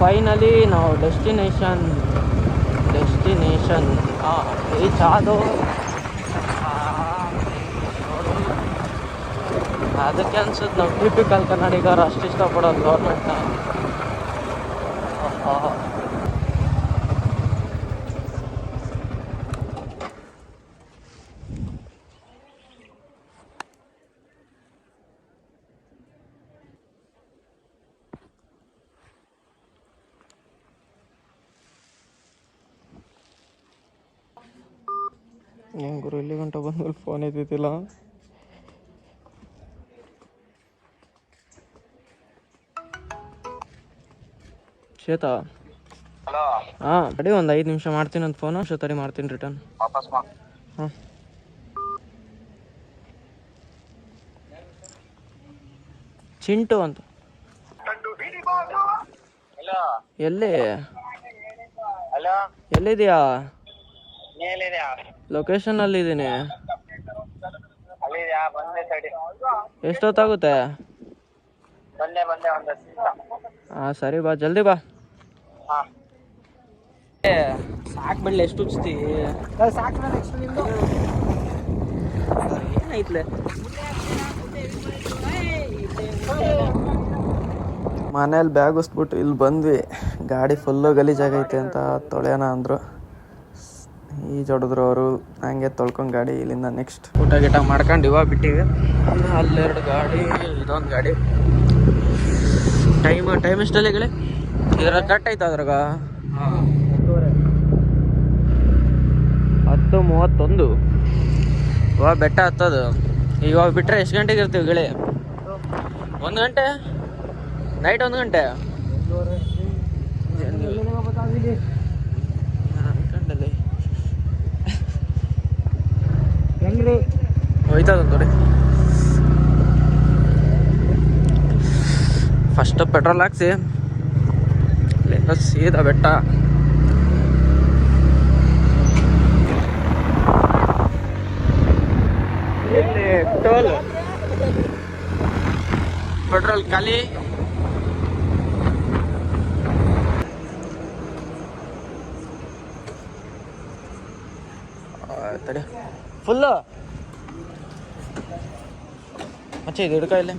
Finally ನಾವು destination reach ಆದೋ. ಅದಕ್ಕೆ ಅನ್ಸುತ್ತೆ ನಾವು ಟಿಪಿಕಲ್ ಕನ್ನಡಿಗರು ಅಷ್ಟು ಇಷ್ಟಪಡೋದು ಗೌರ್ಮೆಂಟ್ನ. ಹೆಂಗ್ ಗುರು ಇಲ್ಲಿ ಗಂಟ ಬಂದ್ಮೇಲೆ ಫೋನ್ ಇದ್ದಿದ್ದಿಲ್ಲ. ಶ್ವೇತಾ ಹಾಂ ತಡಿ, ಒಂದು 5 ನಿಮಿಷ ಮಾಡ್ತೀನಿ ಅಂತ ಫೋನು. ತಡಿ ಮಾಡ್ತೀನಿ ರಿಟರ್ನ್. ಹಾಂ ಚಿಂಟು ಅಂತ. ಎಲ್ಲಿ ಎಲ್ಲಿದ್ಯಾ? ಲೊಕೇಶನ್ ಅಲ್ಲಿ ಇದ್ದೀನಿ. ಎಷ್ಟೊತ್ತಾಗುತ್ತೆ? ಹಾಂ ಸರಿ ಬಾ, ಜಲ್ದಿ ಬಾ. ಸಾಕು ಬಿಡ್ಲಿ, ಎಷ್ಟು ಉಚ್ತಿ ಏನೈತ್ಲೆ. ಮನೇಲಿ ಬ್ಯಾಗ್ ಉಸ್ಬಿಟ್ಟು ಇಲ್ಲಿ ಬಂದ್ವಿ. ಗಾಡಿ ಫುಲ್ಲು ಗಲೀಜಾಗೈತೆ ಅಂತ ತೊಳೆಯೋಣ ಅಂದರು. ಈಜೊಡಿದ್ರು ಅವರು. ಹಂಗೆ ತೊಳ್ಕೊಂಡು ಗಾಡಿ ಇಲ್ಲಿಂದ ನೆಕ್ಸ್ಟ್ ಊಟ ಗೀಟ ಮಾಡ್ಕೊಂಡು ಇವಾಗ ಬಿಟ್ಟಿವಿ. ಅಲ್ಲೆರಡು ಗಾಡಿ, ಇದೊಂದು ಗಾಡಿ. ಟೈಮ್ ಎಷ್ಟಲ್ಲಿ ಗಳೇ? ಇದ್ರಾಗ ಕಟ್ ಐತೆ ಅದ್ರಾಗ 10:31. ಇವಾಗ ಬೆಟ್ಟ ಹತ್ತದು. ಇವಾಗ ಬಿಟ್ಟರೆ ಎಷ್ಟು ಗಂಟೆಗೆ ಇರ್ತೀವಿ ಗಳೇ? 1 ಗಂಟೆ ನೈಟ್? 1 ಗಂಟೆ ಅನ್ಕಂಡಲ್ಲಿ ಹೆಂಗ್ರಿ ಹೋಯ್ತದ ನೋಡಿ. ಫಸ್ಟ್ ಪೆಟ್ರೋಲ್ ಹಾಕ್ಸಿ ಅಲ್ಲಿಂದ ಸೀದಾ ಬೆಟ್ಟ. ಟೋಲ್ ಪೆಟ್ರೋಲ್ ಖಾಲಿ. ತಡಿ ಫುಲ್ಲು ಮಚ್ಚ ಇದು ಹಿಡ್ಕ ಇಲ್ಲಿ.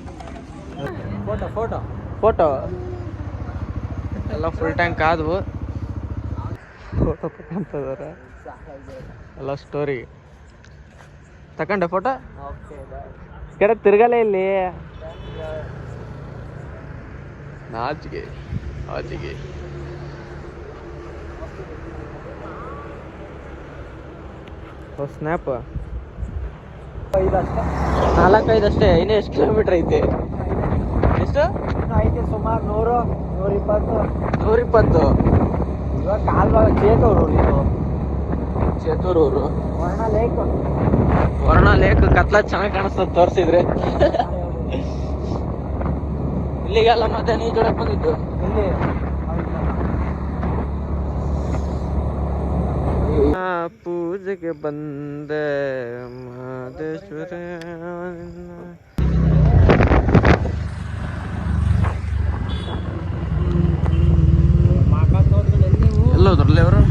ಫೋಟೋ ಎಲ್ಲ ಫುಲ್ ಟ್ಯಾಂಕ್ ಆದವು. ಫೋಟೋ ತಗೊಂತದಾರ ಎಲ್ಲ ಸ್ಟೋರಿ ತಗೊಂಡೆ ಫೋಟೋ. ಕಡೆ ತಿರ್ಗಲೇ ಇಲ್ಲಿ ನಾಚಿಗೆ ಸ್ನ್ಯಾಪ್ 4-5 ಅಷ್ಟೇ. ಇನ್ನೂ ಎಷ್ಟು ಕಿಲೋಮೀಟ್ರ್ ಐತೆ? ಎಷ್ಟು ಐತೆ? ಸುಮಾರು 100-120. ಇವಾಗ ಕಾಲ್ಬಾಗ ಚೇತೂರೂರು ವರ್ಣ ಲೇಕ್ ಕತ್ಲ ಚೆನ್ನಾಗಿ ಕಾಣಿಸ್ತದೆ ತೋರಿಸಿದ್ರೆ. ಇಲ್ಲಿಗೆಲ್ಲ ಮತ್ತೆ ನೀ ಜೋಡಕ್ ಬಂದಿದ್ದು ಇಲ್ಲಿ ಪೂಜೆಗೆ ಬಂದೆ ಮಹದೇಶ್ವರ. ಎಲ್ಲೋದ್ರಲ್ಲಿ ಅವರು?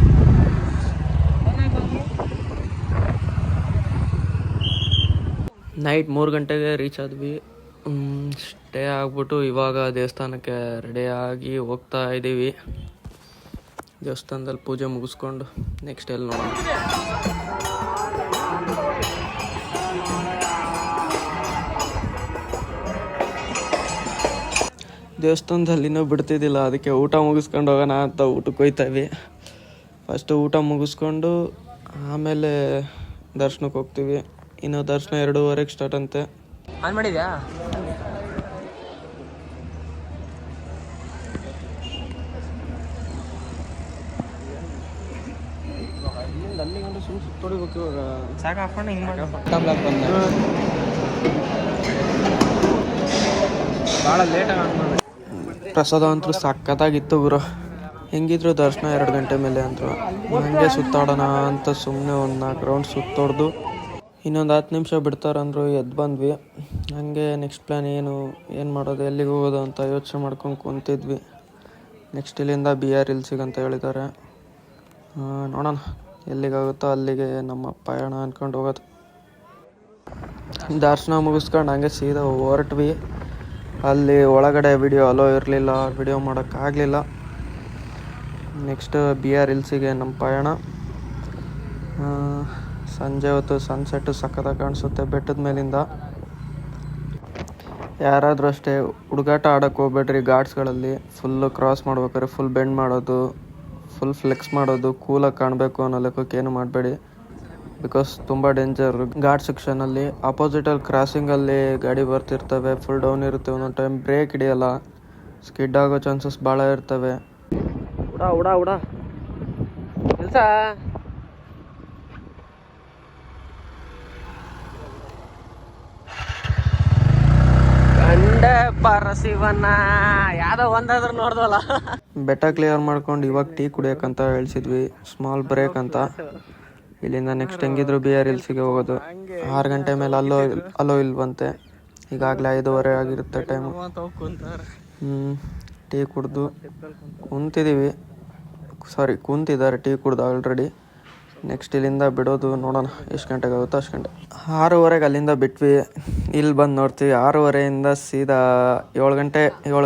ನೈಟ್ 3 ಗಂಟೆಗೆ ರೀಚ್ ಆದ್ವಿ. ಸ್ಟೇ ಆಗ್ಬಿಟ್ಟು ಇವಾಗ ದೇವಸ್ಥಾನಕ್ಕೆ ರೆಡಿಯಾಗಿ ಹೋಗ್ತಾ ಇದ್ದೀವಿ. ದೇವಸ್ಥಾನದಲ್ಲಿ ಪೂಜೆ ಮುಗಿಸ್ಕೊಂಡು ನೆಕ್ಸ್ಟ್ ಎಲ್ಲಿ ನೋಡೋಣ. ದೇವಸ್ಥಾನದಲ್ಲಿ ಇನ್ನೂ ಬಿಡ್ತಿದ್ದಿಲ್ಲ, ಅದಕ್ಕೆ ಊಟ ಮುಗಿಸ್ಕೊಂಡು ಹೋಗೋಣ ಅಂತ ಊಟಕ್ಕೆ ಹೋಗ್ತಾಯಿವಿ. ಫಸ್ಟು ಊಟ ಮುಗಿಸ್ಕೊಂಡು ಆಮೇಲೆ ದರ್ಶನಕ್ಕೆ ಹೋಗ್ತೀವಿ. ಇನ್ನು ದರ್ಶನ 2:30ಗೆ ಸ್ಟಾರ್ಟ್ ಅಂತೆ. ಆನ್ ಮಾಡಿದ್ಯಾ? ಅಲ್ಲಿ ಗಂಟೆ ಸುತ್ತೋಡಿಬೇಕು. ಇವಾಗ ಸಾಕು ಹಾಕೊಂಡು ಹಿಂಗೆ ಮಾಡಿ ಭಾಳ ಲೇಟಾಗಿ ಆನ್ ಮಾಡಿ. ಪ್ರಸಾದ ಅಂತೂ ಸಖತ್ತಾಗಿತ್ತು ಗುರು. ಹೆಂಗಿದ್ರು ದರ್ಶನ 2 ಗಂಟೆ ಮೇಲೆ ಅಂದರು. ಹಂಗೆ ಸುತ್ತಾಡೋಣ ಅಂತ ಸುಮ್ಮನೆ ಒಂದು 4 ರೌಂಡ್ ಸುತ್ತೋಡ್ದು ಇನ್ನೊಂದು 10 ನಿಮಿಷ ಬಿಡ್ತಾರಂದ್ರು. ಎದ್ದು ಬಂದ್ವಿ. ಹಾಗೆ ನೆಕ್ಸ್ಟ್ ಪ್ಲ್ಯಾನ್ ಏನು ಮಾಡೋದು, ಎಲ್ಲಿಗೆ ಹೋಗೋದು ಅಂತ ಯೋಚನೆ ಮಾಡ್ಕೊಂಡು ಕುಂತಿದ್ವಿ. ನೆಕ್ಸ್ಟ್ ಇಲ್ಲಿಂದ BR ಹಿಲ್ಸಿಗೆ ಅಂತ ಹೇಳಿದ್ದಾರೆ. ನೋಡೋಣ ಎಲ್ಲಿಗಾಗುತ್ತೋ ಅಲ್ಲಿಗೆ ನಮ್ಮ ಪಯಣ ಅಂದ್ಕೊಂಡು ಹೋಗೋದು. ದರ್ಶನ ಮುಗಿಸ್ಕೊಂಡು ಹಂಗೆ ಸೀದಾ ಹೊರಟ್ವಿ. ಅಲ್ಲಿ ಒಳಗಡೆ ವಿಡಿಯೋ ಅಲೋ ಇರಲಿಲ್ಲ, ವಿಡಿಯೋ ಮಾಡೋಕ್ಕಾಗಲಿಲ್ಲ. ನೆಕ್ಸ್ಟ್ BR ಹಿಲ್ಸಿಗೆ ನಮ್ಮ ಪಯಣ. ಸಂಜೆ ಹೊತ್ತು ಸನ್ಸೆಟ್ಟು ಸಕ್ಕತ್ತಾಗಿ ಕಾಣಿಸುತ್ತೆ ಬೆಟ್ಟದ ಮೇಲಿಂದ. ಯಾರಾದರೂ ಅಷ್ಟೇ ಹುಡುಗಾಟ ಆಡೋಕ್ಕೆ ಹೋಗ್ಬೇಡ್ರಿ. ಘಾಟ್ಸ್ಗಳಲ್ಲಿ ಫುಲ್ಲು ಕ್ರಾಸ್ ಮಾಡ್ಬೇಕಾದ್ರೆ ಫುಲ್ ಬೆಂಡ್ ಮಾಡೋದು, ಫುಲ್ ಫ್ಲೆಕ್ಸ್ ಮಾಡೋದು, ಕೂಲಾಗಿ ಕಾಣಬೇಕು ಅನ್ನೋ ಲೆಕ್ಕಕ್ಕೆ ಏನು ಮಾಡಬೇಡಿ. ಬಿಕಾಸ್ ತುಂಬ ಡೇಂಜರ್. ಘಾಟ್ ಸೆಕ್ಷನಲ್ಲಿ ಆಪೋಸಿಟಲ್ಲಿ ಕ್ರಾಸಿಂಗಲ್ಲಿ ಗಾಡಿ ಬರ್ತಿರ್ತವೆ, ಫುಲ್ ಡೌನ್ ಇರುತ್ತೆ. ಒಂದೊಂದು ಟೈಮ್ ಬ್ರೇಕ್ ಹಿಡಿಯಲ್ಲ, ಸ್ಕಿಡ್ ಆಗೋ ಚಾನ್ಸಸ್ ಭಾಳ ಇರ್ತವೆ. ಉಡಾ ಕೆಲಸ ಗಂಡೆ ಪರಸಿವನ್ನ ಯಾವ್ದೋ ಒಂದಾದ್ರೂ ನೋಡ್ದಲ್ಲ. ಬೆಟ್ಟ ಕ್ಲಿಯರ್ ಮಾಡ್ಕೊಂಡು ಇವಾಗ ಟೀ ಕುಡಿಯೋಕ್ಕಂತ ಹೇಳ್ಸಿದ್ವಿ, ಸ್ಮಾಲ್ ಬ್ರೇಕ್ ಅಂತ. ಇಲ್ಲಿಂದ ನೆಕ್ಸ್ಟ್ ಹೆಂಗಿದ್ರು BR ಹಿಲ್ಸಿಗೆ ಹೋಗೋದು. 6 ಗಂಟೆ ಮೇಲೆ ಅಲ್ಲೋ ಇಲ್ವಂತೆ. ಈಗಾಗಲೇ 5:15 ಆಗಿರುತ್ತೆ ಟೈಮು. ಟೀ ಕುಡ್ದು ಕೂತಿದ್ದಾರೆ ಟೀ ಕುಡ್ದು ಆಲ್ರೆಡಿ. ನೆಕ್ಸ್ಟ್ ಇಲ್ಲಿಂದ ಬಿಡೋದು, ನೋಡೋಣ ಎಷ್ಟು ಗಂಟೆಗೆ ಆಗುತ್ತೋ ಅಷ್ಟು ಗಂಟೆ. 6:15 ಅಲ್ಲಿಂದ ಬಿಟ್ವಿ. ಇಲ್ಲಿ ಬಂದು ನೋಡ್ತೀವಿ 6:15 ಸೀದಾ 7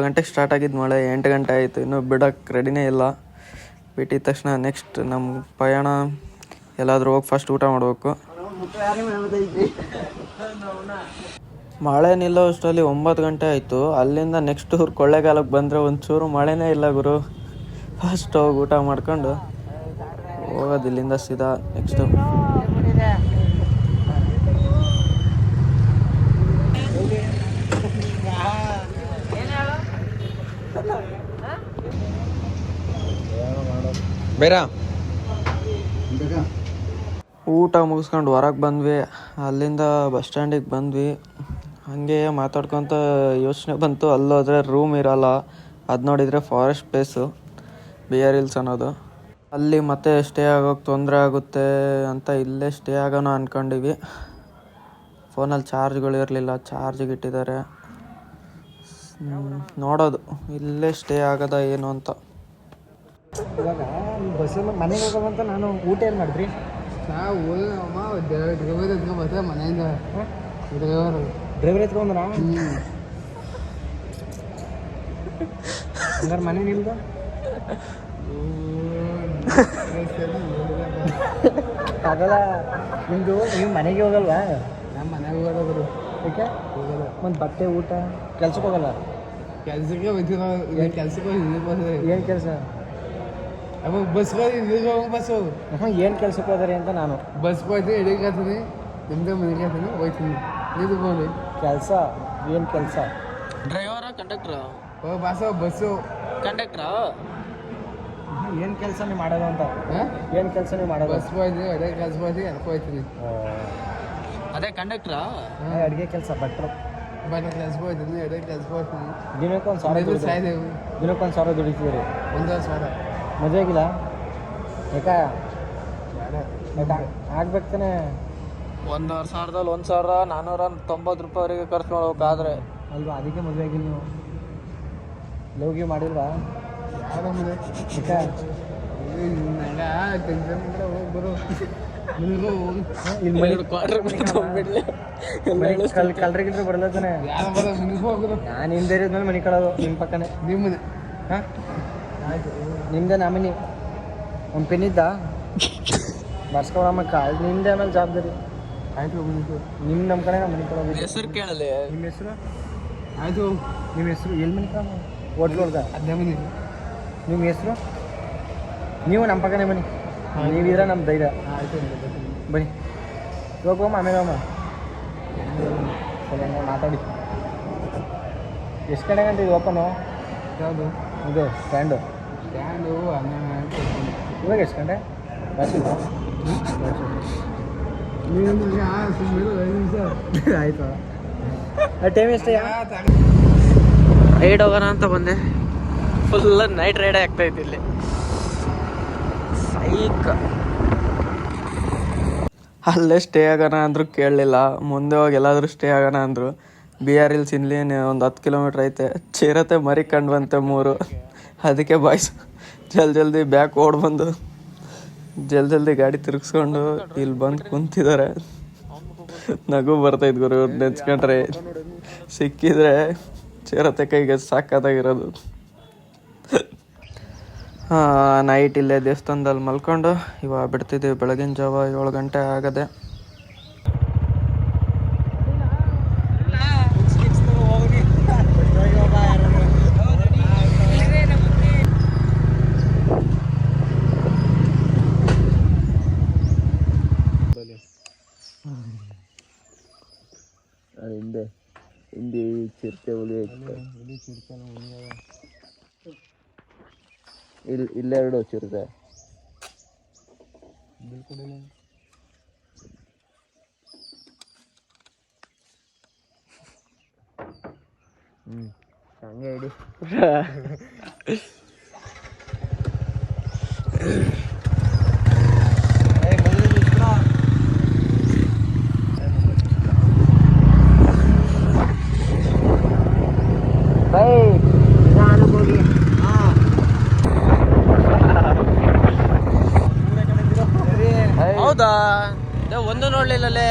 ಗಂಟೆಗೆ ಸ್ಟಾರ್ಟ್ ಆಗಿದ್ದು ಮಳೆ. 8 ಗಂಟೆ ಆಯಿತು, ಇನ್ನೂ ಬಿಡೋಕ್ಕೆ ರೆಡಿನೇ ಇಲ್ಲ. ಬಿಟ್ಟಿದ ತಕ್ಷಣ ನೆಕ್ಸ್ಟ್ ನಮ್ಮ ಪಯಣ ಎಲ್ಲಾದರೂ ಹೋಗಿ ಫಸ್ಟ್ ಊಟ ಮಾಡಬೇಕು. ಮಳೆ ನಿಲ್ಲೋ ಅಷ್ಟರಲ್ಲಿ 9 ಗಂಟೆ ಆಯಿತು. ಅಲ್ಲಿಂದ ನೆಕ್ಸ್ಟ್ ಕೊಳ್ಳೇಗಾಲಕ್ಕೆ ಬಂದರೆ ಒಂಚೂರು ಮಳೆನೇ ಇಲ್ಲ ಗುರು. ಫಸ್ಟ್ ಹೋಗಿ ಊಟ ಮಾಡ್ಕೊಂಡು ಹೋಗೋದು ಇಲ್ಲಿಂದ ಸೀದಾ ನೆಕ್ಸ್ಟು. ಬೇರೆ ಊಟ ಮುಗಿಸ್ಕೊಂಡು ಹೊರಗೆ ಬಂದ್ವಿ. ಅಲ್ಲಿಂದ ಬಸ್ ಸ್ಟ್ಯಾಂಡಿಗೆ ಬಂದ್ವಿ. ಹಾಗೆ ಮಾತಾಡ್ಕೊತ ಯೋಚನೆ ಬಂತು, ಅಲ್ಲೋದ್ರೆ ರೂಮ್ ಇರಲ್ಲ. ಅದು ನೋಡಿದರೆ ಫಾರೆಸ್ಟ್ ಪ್ಲೇಸು BR ಹಿಲ್ಸ್ ಅನ್ನೋದು. ಅಲ್ಲಿ ಮತ್ತೆ ಸ್ಟೇ ಆಗೋಕ್ಕೆ ತೊಂದರೆ ಆಗುತ್ತೆ ಅಂತ ಇಲ್ಲೇ ಸ್ಟೇ ಆಗೋಣ ಅಂದ್ಕೊಂಡಿವಿ. ಫೋನಲ್ಲಿ ಚಾರ್ಜ್ಗಳು ಇರಲಿಲ್ಲ, ಚಾರ್ಜಿಗೆ ಇಟ್ಟಿದ್ದಾರೆ. ನೋಡೋದು ಇಲ್ಲೇ ಸ್ಟೇ ಆಗೋದ ಏನು ಅಂತ. ಇವಾಗ ಬಸ್ಸಲ್ಲಿ ಮನೆಗೆ ಹೋಗೋದಂತ ನಾನು ಊಟ ಏನು ಮಾಡಿದ್ರಿ? ಮನೆಯಿಂದ ಡ್ರೈವರ್ ಎತ್ಕೊಂಡ್ರ ಹಂಗಾರೆ ಮನೆ ನಿಲ್ದ ಅದಲ್ಲ ನಿಮ್ಮದು. ನೀವು ಮನೆಗೆ ಹೋಗಲ್ವಾ? ನಮ್ಮ ಮನೆಗೆ ಹೋಗೋದು. ಯಾಕೆ ಹೋಗಲ್ಲ? ಒಂದು ಬಟ್ಟೆ ಊಟ ಕೆಲ್ಸಕ್ಕೆ ಹೋಗಲ್ಲ? ಕೆಲ್ಸಕ್ಕೆ ಹೋಗ್ತೀರ? ಕೆಲ್ಸಕ್ಕೆ ಏನು ಕೆಲಸ? ಬಸ್ ಬಸ್ಸು ಏನು ಕೆಲ್ಸಕ್ಕೆ ಹೋದ್ರಿ ಅಂತ ನಾನು ಬಸ್ ಹೋಯ್ತು. ಎಡಿಗೆ ಆಗ್ತದೆ ನಿಮ್ಮದೇ ಮನೆಗೆ ಆಗ್ತದೆ ಹೋಯ್ತೀನಿ. ಇದು ಬೋಲಿ ಕೆಲಸ ಏನು ಕೆಲಸ? ಡ್ರೈವರ ಕಂಡಕ್ಟ್ರ? ಬಸ್ಸು ಕಂಡಕ್ಟ್ರ? ಏನು ಕೆಲಸ ನೀವು ಮಾಡೋದು ಅಂತ? ಏನು ಕೆಲಸ ನೀವು ಮಾಡೋದು? ಬಸ್ ಹೋಯ್ತು, ಅದೇ ಕೆಲಸ ಹೋಯ್ತು, ಅದಕ್ಕೆ ಹೋಯ್ತೀನಿ. ಅದೇ ಕಂಡಕ್ಟ್ರ? ಅಡುಗೆ ಕೆಲಸ ಬಟ್ರು ಕೆಲ್ಸಕ್ಕೆ ಹೋಯ್ತೀನಿ, ಅದೇ ಕೆಲ್ಸಕ್ಕೆ ಹೋಗ್ತೀನಿ. ದಿನಕ್ಕೊಂದು 1,000 ದುಡಿತೀರಿ? 1,000 ಮದುವೆ ಆಗಿಲ್ಲ? ಯಾಕೆ ಆಗ್ಬೇಕು ತಾನೆ? 1,000ದಲ್ಲಿ 1,490 ರೂಪಾಯಿವರೆಗೆ ಖರ್ಚು ಮಾಡ್ಬೇಕಾದ್ರೆ ಅಲ್ವಾ? ಅದಕ್ಕೆ ಮದುವೆ ಆಗಿಲ್ಲ ನೀವು? ಲವ್ಗೆ ಮಾಡಿಲ್ವಾ? ಕಲ್ರಿಗಿಲ್ರಿ ಬರಲ್ಲ ತಾನೆ? ನಾನು ಹಿಂದೆ ಇರೋದ್ಮೇಲೆ ಮನೆ ಕಳೋದು ನಿಮ್ಮ ಪಕ್ಕನೇ. ನಿಮ್ಮನೆ ಹಾಂ ಆಯಿತು, ನಿಮ್ಮದೇ ನಾಮಿನಿ. ಒಂದು ಪೆನ್ ಇದ್ದ ಬರ್ಸ್ಕೊಳಮ್ಮ ನಿಮ್ಮದೇ ಆಮೇಲೆ ಜವಾಬ್ದಾರಿ. ಆಯಿತು ನಮ್ಮ ಕಡೆ ಮನೆ ಕೊಡೋದು. ಹೆಸರು ಕೇಳಲಿ. ನಿಮ್ಮ ಹೆಸರು? ಆಯಿತು, ನಿಮ್ಮ ಹೆಸರು ಎಲ್ಲಿ ಮನೆ ಕಳ ಓಟ್ಲೋಡ್ದ? ಅದೇ ಮನೆ. ನಿಮ್ಮ ಹೆಸರು? ನೀವು ನಮ್ಮ ಪಕ್ಕನೇ ಬನ್ನಿ, ನೀವಿದ್ರೆ ನಮ್ಮ ಧೈರ್ಯ. ಆಯಿತು ಬನ್ನಿ. ಇವಾಗ ಹೋಗಮ್ಮ, ಆಮೇಲೆ ಹೋಗಮ್ಮ. ಸರಿ ಮಾತಾಡಿ. ಎಷ್ಟು ಕಡೆ ಗಂಟೆ ಇದು ಓಪನು? ಯಾವುದು ಇದು ಸ್ಟ್ಯಾಂಡು? 12 ಇವಾಗ ಎಷ್ಟು ಗಂಟೆ? ಆಯಿತು. ಟೈಮ್ ಎಷ್ಟು? ರೈಡ್ ಹೋಗೋಣ ಅಂತ ಬಂದೆ. ಫುಲ್ ನೈಟ್ ರೈಡೇ ಆಗ್ತಾಯಿತ್ತು ಇಲ್ಲಿ. ಸೈಕ್. ಅಲ್ಲೇ ಸ್ಟೇ ಆಗೋಣ ಅಂದರೂ ಕೇಳಲಿಲ್ಲ. ಮುಂದೆ ಹೋಗಿ ಎಲ್ಲಾದರೂ ಸ್ಟೇ ಆಗೋಣ ಅಂದರು. ಬಿ ಆರ್ ಹಿಲ್ಸ್ ಇಲ್ಲಿ ಒಂದು 10 ಕಿಲೋಮೀಟ್ರ್ ಐತೆ. ಚಿರತೆ ಮರಿ ಕಂಡು ಬಂತೆ 3. ಅದಕ್ಕೆ ಬಾಯ್ಸ್ ಜಲ್ದಿ ಬ್ಯಾಕ್ ಬಂದು ಜಲ್ದಿ ಗಾಡಿ ತಿರುಗಿಸ್ಕೊಂಡು ಇಲ್ಲಿ ಬಂದು ಕುಂತಿದ್ದಾರೆ. ನಗು ಬರ್ತೈತೆ ಗುರು ಇವ್ರು ನೆನ್ಸ್ಕೊಂಡ್ರೆ. ಸಿಕ್ಕಿದ್ರೆ ಚಿರತೆ ಕೈಗೆ ಸಾಕಾದಾಗಿರೋದು. ನೈಟ್ ಇಲ್ಲೇ ದೇವಸ್ಥಾನದಲ್ಲಿ ಮಲ್ಕೊಂಡು ಇವಾಗ ಬಿಡ್ತಿದ್ದೀವಿ. ಬೆಳಗಿನ ಜಾವ 7 ಗಂಟೆ ಆಗದೆ. ಹಿಂದೆ ಚಿರತೆ ಹುಲಿ ಇಲ್ಲೆರಡು ಚಿರತೆ. ಹಂಗೆ ಇಡಿ. ಹೌದಾ? ಒಂದು ನೋಡ್ಲಿಲ್ಲಲ್ಲೇ.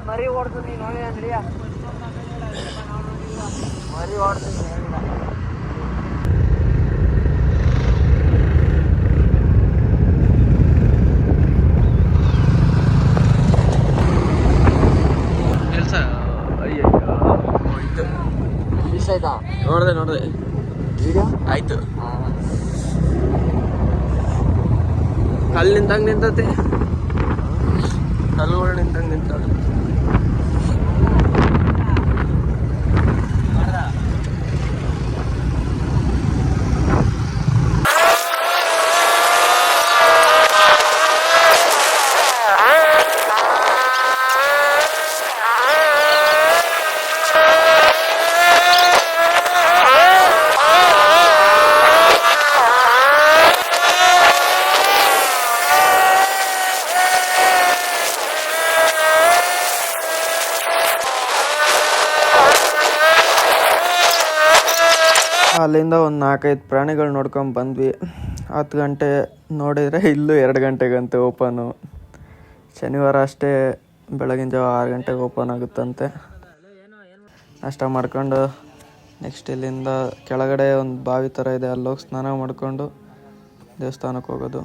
ಮರಿ ಓಡ್ತೀನಿ ನೋಡಿ ಅಂದ್ರಿಯ. ಮರಿ ಓಡ್ತೀನಿ ಆಯ್ತಾ? ನೋಡ್ದೆ ವಿಡಿಯೋ ಆಯ್ತು. ಕಲ್ಲು ನಿಂತಂಗೆ ನಿಂತತೆ. ಕಲ್ಲುಗಳು ನಿಂತಂಗೆ ನಿಂತಾವೆ. ಅಲ್ಲಿಂದ ಒಂದು 4-5 ಪ್ರಾಣಿಗಳು ನೋಡ್ಕೊಂಡು ಬಂದ್ವಿ. 10 ಗಂಟೆ ನೋಡಿದರೆ ಇಲ್ಲೂ 2 ಗಂಟೆಗಂತೆ ಓಪನು. ಶನಿವಾರ ಅಷ್ಟೇ ಬೆಳಗಿನ ಜಾವ 6 ಗಂಟೆಗೆ ಓಪನ್ ಆಗುತ್ತಂತೆ. ನಾಷ್ಟ ಮಾಡ್ಕೊಂಡು ನೆಕ್ಸ್ಟ್ ಇಲ್ಲಿಂದ ಕೆಳಗಡೆ ಒಂದು ಬಾವಿ ಥರ ಇದೆ, ಅಲ್ಲೋಗಿ ಸ್ನಾನ ಮಾಡ್ಕೊಂಡು ದೇವಸ್ಥಾನಕ್ಕೆ ಹೋಗೋದು.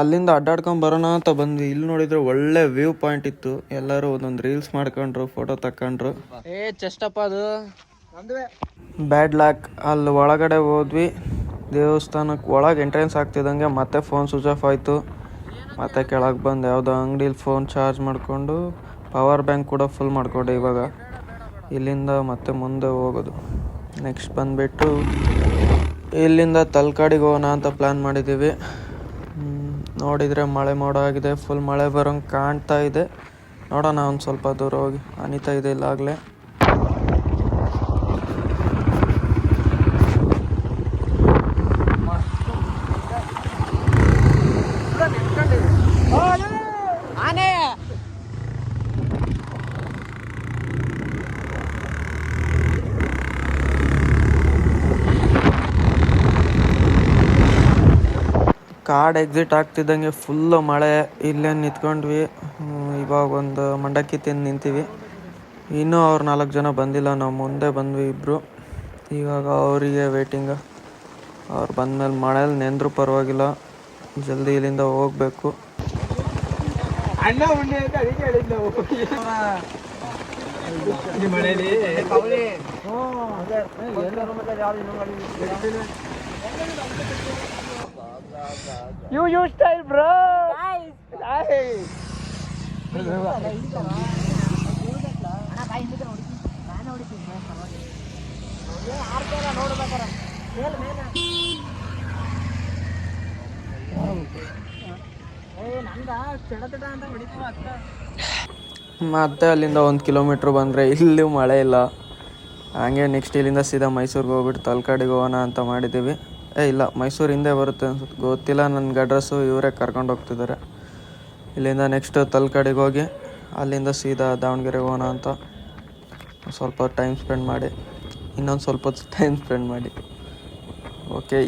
ಅಲ್ಲಿಂದ ಅಡ್ಡಾಡ್ಕೊಂಡು ಬರೋಣ ಅಂತ ಬಂದ್ವಿ. ಇಲ್ಲಿ ನೋಡಿದ್ರೆ ಒಳ್ಳೆ ವ್ಯೂ ಪಾಯಿಂಟ್ ಇತ್ತು. ಎಲ್ಲರೂ ಒಂದೊಂದು ರೀಲ್ಸ್ ಮಾಡ್ಕೊಂಡ್ರು, ಫೋಟೋ ತಕೊಂಡ್ರು. ಚೆಸ್ಟಪ್ಪ ಅದು ಬ್ಯಾಡ್ ಲಾಕ್. ಅಲ್ಲಿ ಒಳಗಡೆ ಹೋದ್ವಿ. ದೇವಸ್ಥಾನಕ್ಕೆ ಒಳಗೆ ಎಂಟ್ರೆನ್ಸ್ ಆಗ್ತಿದ್ದಂಗೆ ಮತ್ತೆ ಫೋನ್ ಸ್ವಿಚ್ ಆಫ್ ಆಯಿತು. ಮತ್ತೆ ಕೆಳಗೆ ಬಂದು ಯಾವುದೋ ಅಂಗಡಿಲಿ ಫೋನ್ ಚಾರ್ಜ್ ಮಾಡಿಕೊಂಡು ಪವರ್ ಬ್ಯಾಂಕ್ ಕೂಡ ಫುಲ್ ಮಾಡಿಕೊಂಡೆ. ಇವಾಗ ಇಲ್ಲಿಂದ ಮತ್ತೆ ಮುಂದೆ ಹೋಗೋದು. ನೆಕ್ಸ್ಟ್ ಬಂದುಬಿಟ್ಟು ಇಲ್ಲಿಂದ ತಲಕಾಡಿಗೆ ಹೋಗೋಣ ಅಂತ ಪ್ಲ್ಯಾನ್ ಮಾಡಿದ್ದೀವಿ. ನೋಡಿದರೆ ಮಳೆ ಮೋಡ ಆಗಿದೆ. ಫುಲ್ ಮಳೆ ಬರೋಂಗೆ ಕಾಣ್ತಾ ಇದೆ. ನೋಡೋಣ ಒಂದು ಸ್ವಲ್ಪ ದೂರ ಹೋಗಿ. ಅನಿತಾ ಇದೆ ಇಲ್ಲಾಗಲೇ. ಕಾಡ್ ಎಕ್ಸಿಟ್ ಆಗ್ತಿದ್ದಂಗೆ ಫುಲ್ಲು ಮಳೆ. ಇಲ್ಲೇ ನಿಂತ್ಕೊಂಡ್ವಿ. ಇವಾಗ ಒಂದು ಮಂಡಕ್ಕಿ ತಿಂದು ನಿಂತೀವಿ. ಇನ್ನೂ ಅವ್ರು 4 ಜನ ಬಂದಿಲ್ಲ. ನಾವು ಮುಂದೆ ಬಂದ್ವಿ ಇಬ್ಬರು. ಇವಾಗ ಅವರಿಗೆ ವೇಟಿಂಗ್. ಅವ್ರು ಬಂದಮೇಲೆ ಮಳೇಲಿ ನೆಂದರೂ ಪರವಾಗಿಲ್ಲ, ಜಲ್ದಿ ಇಲ್ಲಿಂದ ಹೋಗ್ಬೇಕು. You style, bro. Nice. ಮತ್ತೆ ಅಲ್ಲಿಂದ 1 ಕಿಲೋಮೀಟ್ರ್ ಬಂದರೆ ಇಲ್ಲೂ ಮಳೆ ಇಲ್ಲ. ಹಂಗೆ ನೆಕ್ಸ್ಟ್ ಇಲ್ಲಿಂದ ಸೀದಾ ಮೈಸೂರಿಗೆ ಹೋಗ್ಬಿಟ್ಟು ತಲಕಾಡಿಗೆ ಹೋಗೋಣ ಅಂತ ಮಾಡಿದ್ದೀವಿ. ಇಲ್ಲ, ಮೈಸೂರು ಹಿಂದೆ ಬರುತ್ತೆ ಅನ್ಸುತ್ತೆ, ಗೊತ್ತಿಲ್ಲ. ನನಗೆ ಅಡ್ರೆಸ್ಸು ಇವರೇ ಕರ್ಕೊಂಡು ಹೋಗ್ತಿದ್ದಾರೆ. ಇಲ್ಲಿಂದ ನೆಕ್ಸ್ಟ್ ತಲಕಾಡಿಗೆ ಹೋಗಿ ಅಲ್ಲಿಂದ ಸೀದಾ ದಾವಣಗೆರೆಗೆ ಹೋಗೋಣ ಅಂತ ಸ್ವಲ್ಪ ಟೈಮ್ ಸ್ಪೆಂಡ್ ಮಾಡಿ ಇನ್ನೊಂದು ಸ್ವಲ್ಪ ಹೊತ್ತು ಟೈಮ್ ಸ್ಪೆಂಡ್ ಮಾಡಿ ಓಕೆ.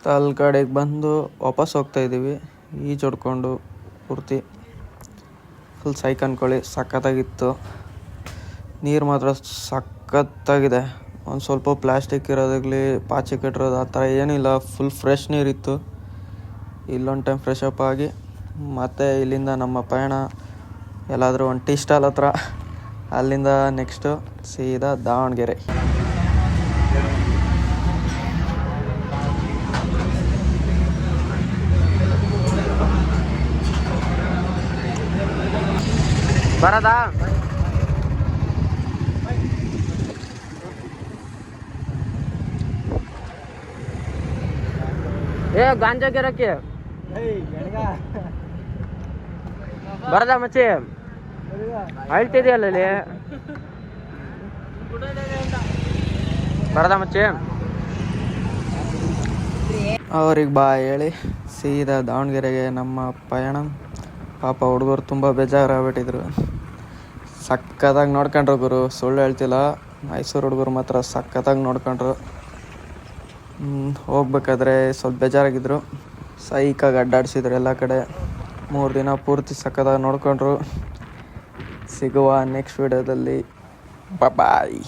ತಲಕಾಡಿಗೆ ಬಂದು ವಾಪಸ್ ಹೋಗ್ತಾಯಿದ್ದೀವಿ. ಈಜೊಡ್ಕೊಂಡು ಪೂರ್ತಿ ಫುಲ್ ಸೈಕ್ ಅಂದ್ಕೊಳ್ಳಿ. ಸಖತ್ತಾಗಿತ್ತು. ನೀರು ಮಾತ್ರ ಸಖತ್ತಾಗಿದೆ. ಒಂದು ಸ್ವಲ್ಪ ಪ್ಲಾಸ್ಟಿಕ್ ಇರೋದಾಗಲಿ ಪಾಚಿ ಕಟ್ಟಿರೋದು ಆ ಥರ ಏನಿಲ್ಲ. ಫುಲ್ ಫ್ರೆಶ್ ನೀರಿತ್ತು. ಇಲ್ಲೊಂದು ಟೈಮ್ ಫ್ರೆಶ್ ಅಪ್ ಆಗಿ ಮತ್ತು ಇಲ್ಲಿಂದ ನಮ್ಮ ಪಯಣ ಎಲ್ಲಾದರೂ ಒಂದು ಟೀ ಸ್ಟಾಲ್ ಹತ್ರ, ಅಲ್ಲಿಂದ ನೆಕ್ಸ್ಟು ಸೀದಾ ದಾವಣಗೆರೆ. ಬರದಾ ಏ ಗಾಂಜಾ ಗಿರಕ್ಕೆ ಬರದಾ ಮಚ್ಚಿ ಅಳ್ತಿದೆಯಲ್ಲ ಇಲ್ಲಿ. ಬರದಾ ಮಚ್ಚಿ ಅವ್ರಿಗೆ ಬಾ ಹೇಳಿ ಸೀದಾ ದಾವಣಗೆರೆಗೆ ನಮ್ಮ ಪಯಣ. ಪಾಪ ಹುಡುಗರು ತುಂಬ ಬೇಜಾರಾಗ್ಬಿಟ್ಟಿದ್ರು. ಸಖತ್ತಾಗಿ ನೋಡ್ಕೊಂಡ್ರು ಗುರು, ಸುಳ್ಳು ಹೇಳ್ತಿಲ್ಲ. ಮೈಸೂರು ಹುಡುಗರು ಮಾತ್ರ ಸಖತ್ತಾಗಿ ನೋಡ್ಕೊಂಡ್ರು. ಹೋಗ್ಬೇಕಾದ್ರೆ ಸ್ವಲ್ಪ ಬೇಜಾರಾಗಿದ್ದರು. ಸೈಕಾಗಿ ಅಡ್ಡಾಡಿಸಿದ್ರು ಎಲ್ಲ ಕಡೆ. 3 ದಿನ ಪೂರ್ತಿ ಸಖತ್ತಾಗಿ ನೋಡ್ಕೊಂಡ್ರು. ಸಿಗುವ ನೆಕ್ಸ್ಟ್ ವಿಡಿಯೋದಲ್ಲಿ. ಬಾಯ್.